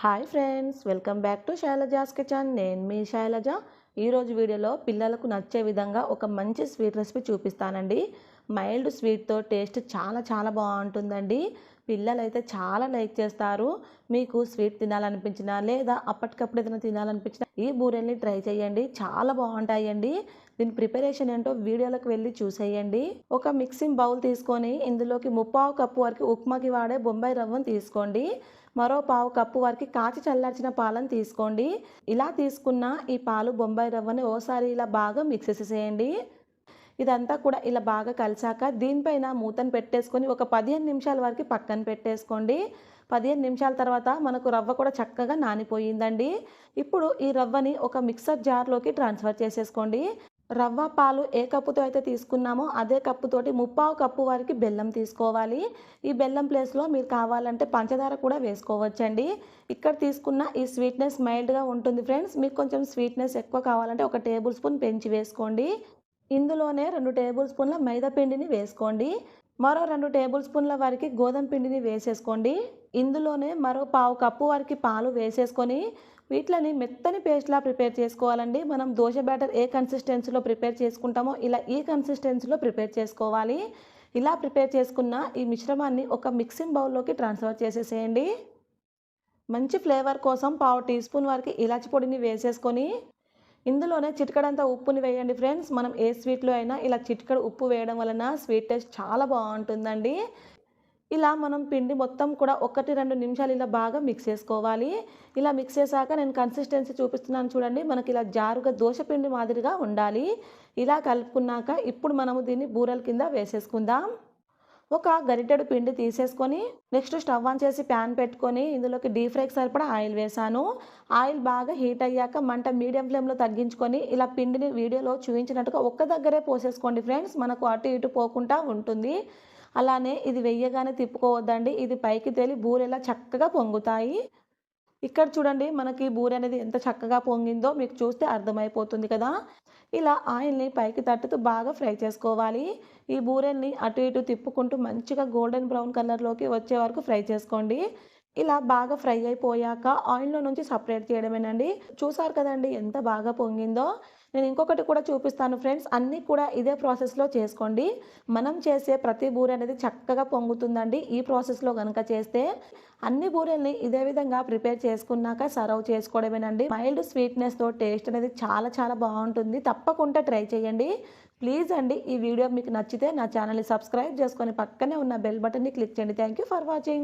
Hi friends, welcome back to Shailaja's kitchen. నేను మీ శైలజ. ఈరోజు వీడియోలో పిల్లలకు నచ్చే విధంగా ఒక మంచి స్వీట్ రెసిపీ చూపిస్తానండి. మైల్డ్ స్వీట్తో టేస్ట్ చాలా చాలా బాగుంటుందండి. పిల్లలైతే చాలా లైక్ చేస్తారు. మీకు స్వీట్ తినాలనిపించినా లేదా అప్పటికప్పుడు ఏదైనా తినాలనిపించినా ఈ బూరెల్ని ట్రై చేయండి, చాలా బాగుంటాయండి. దీని ప్రిపరేషన్ ఏంటో వీడియోలోకి వెళ్ళి చూసేయండి. ఒక మిక్సింగ్ బౌల్ తీసుకొని ఇందులోకి 3/4 కప్పు వరకు ఉప్మాకి వాడే బొంబాయి రవ్వను తీసుకోండి. మరో 1/4 కప్పు వరకు కాచి చల్లార్చిన పాలను తీసుకోండి. ఇలా తీసుకున్న ఈ పాలు బొంబాయి రవ్వని ఓసారి ఇలా బాగా మిక్స్ చేసేసేయండి. ఇదంతా కూడా ఇలా బాగా కలిసాక దీనిపైన మూతను పెట్టేసుకొని ఒక 15 నిమిషాల వరకు పక్కన పెట్టేసుకోండి. 15 నిమిషాల తర్వాత మనకు రవ్వ కూడా చక్కగా నానిపోయిందండి. ఇప్పుడు ఈ రవ్వని ఒక మిక్సర్ జార్లోకి ట్రాన్స్ఫర్ చేసేసుకోండి. రవ్వ పాలు ఏ కప్పుతో అయితే తీసుకున్నామో అదే కప్పుతోటి 3/4 కప్పు వరకు బెల్లం తీసుకోవాలి. ఈ బెల్లం ప్లేస్లో మీరు కావాలంటే పంచదార కూడా వేసుకోవచ్చండి. ఇక్కడ తీసుకున్న ఈ స్వీట్నెస్ మైల్డ్గా ఉంటుంది ఫ్రెండ్స్. మీకు కొంచెం స్వీట్నెస్ ఎక్కువ కావాలంటే 1 టేబుల్ స్పూన్ పెంచి వేసుకోండి. ఇందులోనే 2 టేబుల్ స్పూన్ల మైదా పిండిని వేసుకోండి. మరో 2 టేబుల్ స్పూన్ల వరకు గోధుమ పిండిని వేసేసుకోండి. ఇందులోనే మరో 1/4 కప్పు వరకు పాలు వేసేసుకొని వీటిని మెత్తని పేస్ట్లా ప్రిపేర్ చేసుకోవాలండి. మనం దోశ బ్యాటర్ ఏ కన్సిస్టెన్సీలో ప్రిపేర్ చేసుకుంటామో ఇలా ఈ కన్సిస్టెన్సీలో ప్రిపేర్ చేసుకోవాలి. ఇలా ప్రిపేర్ చేసుకున్న ఈ మిశ్రమాన్ని ఒక మిక్సింగ్ బౌల్లోకి ట్రాన్స్ఫర్ చేసేసేయండి. మంచి ఫ్లేవర్ కోసం 1/2 టీ స్పూన్ వరకు ఇలాచి పొడిని వేసేసుకొని ఇందులోనే చిటికెడంత ఉప్పుని వేయండి ఫ్రెండ్స్. మనం ఏ స్వీట్లో అయినా ఇలా చిటికెడు ఉప్పు వేయడం వలన స్వీట్ టేస్ట్ చాలా బాగుంటుందండి. ఇలా మనం పిండి మొత్తం కూడా 1-2 నిమిషాలు ఇలా బాగా మిక్స్ చేసుకోవాలి. ఇలా మిక్స్ చేశాక నేను కన్సిస్టెన్సీ చూపిస్తున్నాను చూడండి. మనకి ఇలా జారుగా దోశ పిండి మాదిరిగా ఉండాలి. ఇలా కలుపుకున్నాక ఇప్పుడు మనము దీన్ని బూరెల కింద వేసేసుకుందాం. ఒక గరిటెడు పిండి తీసేసుకొని నెక్స్ట్ స్టవ్ ఆన్ చేసి ప్యాన్ పెట్టుకొని ఇందులోకి డీప్ ఫ్రైకి సరిపడా ఆయిల్ వేసాను. ఆయిల్ బాగా హీట్ అయ్యాక మంట మీడియం ఫ్లేమ్లో తగ్గించుకొని ఇలా పిండిని వీడియోలో చూపించినట్టుగా ఒక్క దగ్గరే పోసేసుకోండి ఫ్రెండ్స్. మనకు అటు ఇటు పోకుండా ఉంటుంది. అలానే ఇది వెయ్యగానే తిప్పుకోవద్దండి. ఇది పైకి తేలి బూరెలా చక్కగా పొంగుతాయి. ఇక్కడ చూడండి మనకి బూరె అనేది ఎంత చక్కగా పొంగిందో మీకు చూస్తే అర్థమైపోతుంది కదా. ఇలా ఆయిల్ని పైకి తట్టుతూ బాగా ఫ్రై చేసుకోవాలి. ఈ బూరెల్ని అటు ఇటు తిప్పుకుంటూ మంచిగా గోల్డెన్ బ్రౌన్ కలర్లోకి వచ్చే వరకు ఫ్రై చేసుకోండి. ఇలా బాగా ఫ్రై అయిపోయాక ఆయిల్లో నుంచి సపరేట్ చేయడమేనండి. చూసారు కదండి ఎంత బాగా పొంగిందో. నేను ఇంకొకటి కూడా చూపిస్తాను ఫ్రెండ్స్. అన్నీ కూడా ఇదే ప్రాసెస్లో చేసుకోండి. మనం చేసే ప్రతి బూరె అనేది చక్కగా పొంగుతుందండి ఈ ప్రాసెస్లో కనుక చేస్తే. అన్ని బూరెల్ని ఇదే విధంగా ప్రిపేర్ చేసుకున్నాక సర్వ్ చేసుకోవడమేనండి. మైల్డ్ స్వీట్నెస్తో టేస్ట్ అనేది చాలా చాలా బాగుంటుంది. తప్పకుండా ట్రై చేయండి. ప్లీజ్ అండి, ఈ వీడియో మీకు నచ్చితే నా ఛానల్ని సబ్స్క్రైబ్ చేసుకొని పక్కనే ఉన్న బెల్ బటన్ని క్లిక్ చేయండి. Thank you for watching.